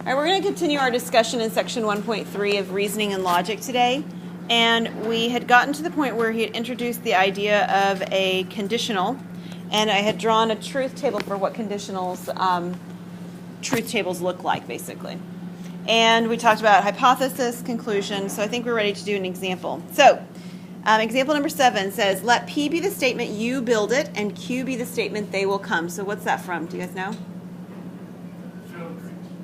All right, we're going to continue our discussion in section 1.3 of reasoning and logic today. And we had gotten to the point where he had introduced the idea of a conditional. And I had drawn a truth table for what conditionals, truth tables look like, basically. And we talked about hypothesis, conclusion. So I think we're ready to do an example. So example number 7 says, let P be the statement, you build it, and Q be the statement, they will come. So what's that from? Do you guys know?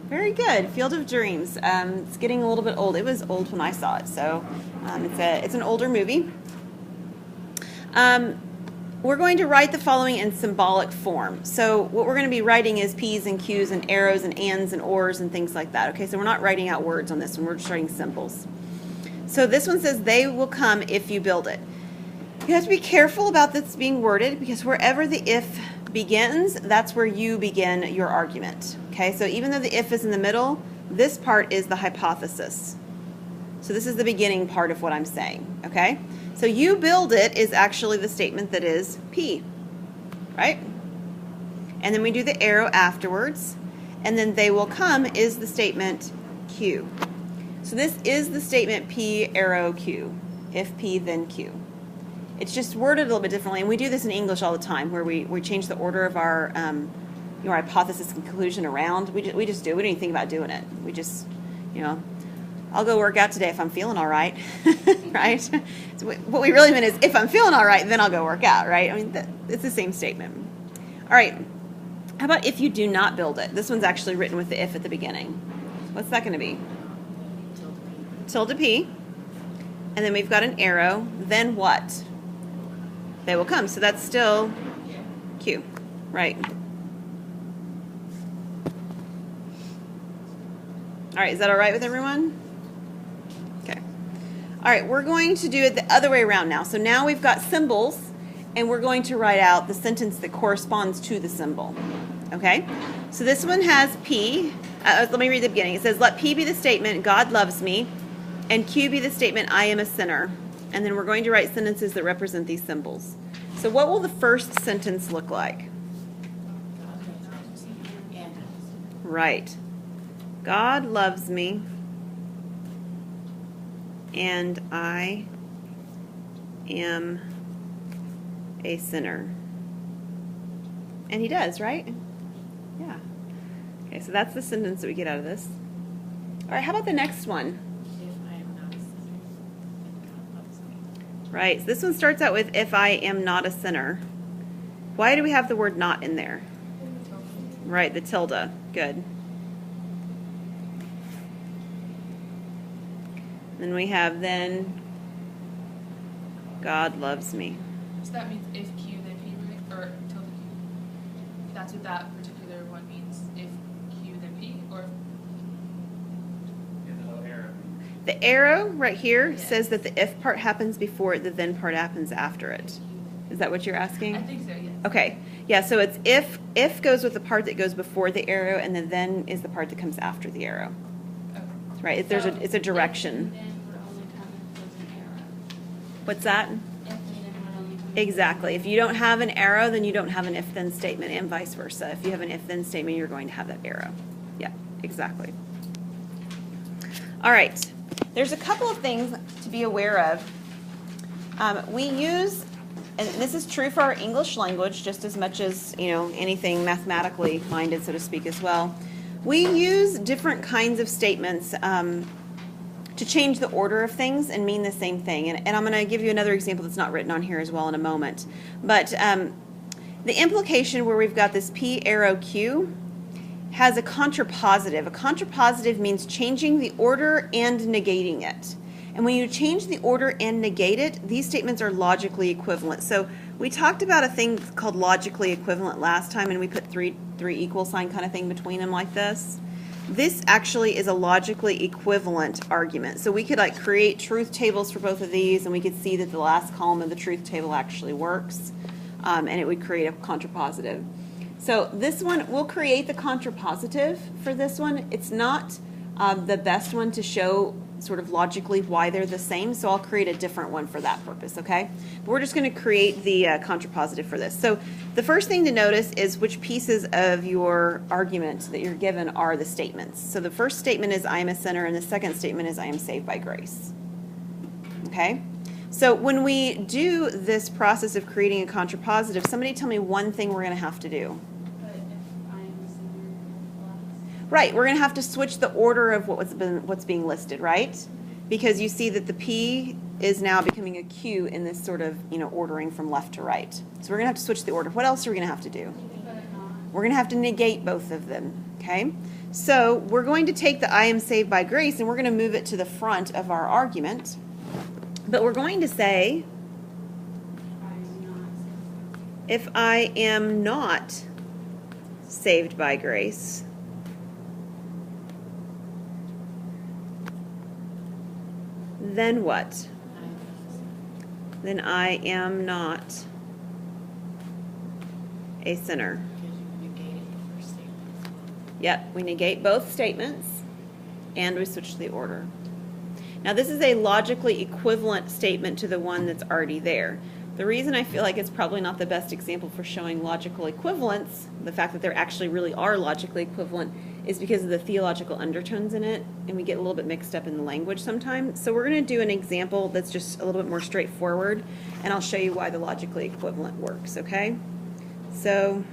Very good. Field of Dreams. It's getting a little bit old. It was old when I saw it, so it's an older movie. We're going to write the following in symbolic form. So what we're going to be writing is P's and Q's and arrows and ands and ors and things like that. Okay, so we're not writing out words on this one. We're just writing symbols. So this one says, they will come if you build it. You have to be careful about this being worded because wherever the if begins, that's where you begin your argument. Okay, so even though the if is in the middle, this part is the hypothesis. So this is the beginning part of what I'm saying. Okay, so you build it is actually the statement that is P, right? And then we do the arrow afterwards, and then they will come is the statement Q. So this is the statement P arrow Q. If P, then Q. It's just worded a little bit differently, and we do this in English all the time, where we change the order of our hypothesis and conclusion around. We just do. We don't even think about doing it. We just, I'll go work out today if I'm feeling all right, right? So what we really meant is, if I'm feeling all right, then I'll go work out, right? I mean, it's the same statement. All right. How about if you do not build it? This one's actually written with the if at the beginning. What's that going to be? Tilde P. And then we've got an arrow. Then what? They will come. So that's still Q, right? All right, is that all right with everyone? Okay. All right, we're going to do it the other way around now. So now we've got symbols, and we're going to write out the sentence that corresponds to the symbol. Okay? So this one has P. Let me read the beginning. It says, let P be the statement, God loves me, and Q be the statement, I am a sinner. And then we're going to write sentences that represent these symbols. So what will the first sentence look like? Right. God loves me, and I am a sinner. And he does, right? Yeah. Okay, so that's the sentence that we get out of this. All right, how about the next one? Right, so this one starts out with, if I am not a sinner. Why do we have the word not in there? Right, the tilde. Good. Then we have, then God loves me. So that means if Q, then P, or tilde Q. That's what that particular one means. If Q, then P, or... The arrow right here yes. says that the if part happens before it, the then part happens after it. Is that what you're asking? I think so, yes. Okay. Yeah, so it's if goes with the part that goes before the arrow, and then is the part that comes after the arrow. Okay. Right, it's a direction. If then would only come if there's an arrow. What's that? If then would only come Exactly. If you don't have an arrow, then you don't have an if-then statement, and vice versa. If you have an if-then statement, you're going to have that arrow. Yeah, exactly. All right. There's a couple of things to be aware of. We use, and this is true for our English language just as much as, anything mathematically minded, so to speak, as well. We use different kinds of statements to change the order of things and mean the same thing. And I'm going to give you another example that's not written on here as well in a moment. But the implication where we've got this P arrow Q has a contrapositive. A contrapositive means changing the order and negating it. And when you change the order and negate it, these statements are logically equivalent. So we talked about a thing called logically equivalent last time, and we put three equal sign kind of thing between them like this. This actually is a logically equivalent argument. So we could create truth tables for both of these, and we could see that the last column of the truth table actually works, and it would create a contrapositive. So this one, we'll create the contrapositive for this one. It's not the best one to show sort of logically why they're the same, so I'll create a different one for that purpose, okay? But we're just going to create the contrapositive for this. So the first thing to notice is which pieces of your argument that you're given are the statements. So the first statement is I am a sinner, and the second statement is I am saved by grace. Okay? So when we do this process of creating a contrapositive, somebody tell me one thing we're going to have to do. But if I am a sinner, Right, we're going to have to switch the order of what's being listed, right? Because you see that the P is now becoming a Q in this sort of, ordering from left to right. So we're going to have to switch the order. What else are we going to have to do? but not. We're going to have to negate both of them, okay? So we're going to take the I am saved by grace and we're going to move it to the front of our argument. But we're going to say, if I am not saved by grace, then what? Then I am not a sinner. Yep, we negate both statements and we switch the order. Now this is a logically equivalent statement to the one that's already there. The reason I feel like it's probably not the best example for showing logical equivalence, the fact that there actually really are logically equivalent, is because of the theological undertones in it, and we get a little bit mixed up in the language sometimes. So we're going to do an example that's just a little bit more straightforward, and I'll show you why the logically equivalent works, okay? So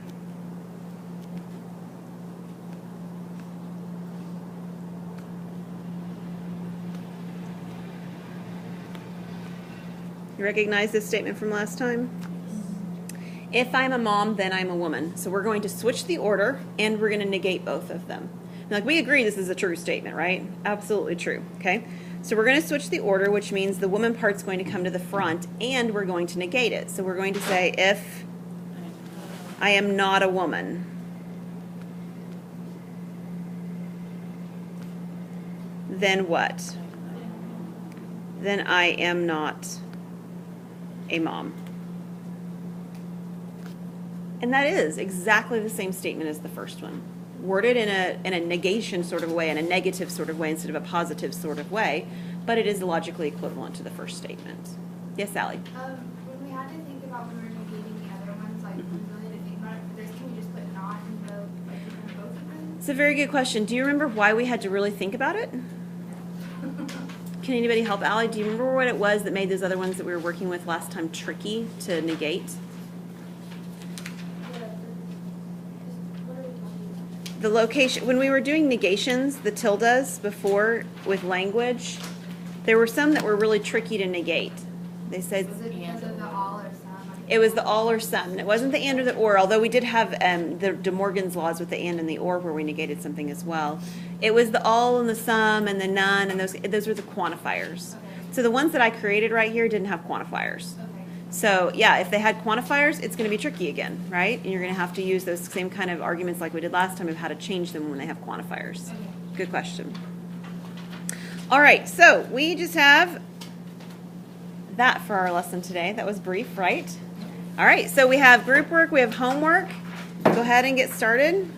you recognize this statement from last time? If I'm a mom, then I'm a woman. So we're going to switch the order, and we're going to negate both of them. Like, we agree this is a true statement, right? Absolutely true, okay? So we're going to switch the order, which means the woman part's going to come to the front, and we're going to negate it. So we're going to say, if I am not a woman, then what? Then I am not a mom. And that is exactly the same statement as the first one, worded in a negation sort of way, in a negative sort of way instead of a positive sort of way, but it is logically equivalent to the first statement. Yes, Sally? When we had to think about when we were negating the other ones, like we really had to think about it for this, can we just put not in both, like in both of them? It's a very good question. Do you remember why we had to really think about it? Can anybody help Allie? Do you remember what it was that made those other ones that we were working with last time tricky to negate? What are we talking about? The location, when we were doing negations, the tildes before with language, there were some that were really tricky to negate. They said Was it because of the all or some? it was the all or some. It wasn't the and or the or, although we did have the De Morgan's laws with the and and the or where we negated something as well. It was the all and the some and the none, and those were the quantifiers. Okay. So the ones that I created right here didn't have quantifiers. Okay. So yeah, if they had quantifiers, it's going to be tricky again, right? And you're going to have to use those same kind of arguments like we did last time of how to change them when they have quantifiers. Okay. Good question. All right, so we just have that for our lesson today. That was brief, right? All right, so we have group work, we have homework. Go ahead and get started.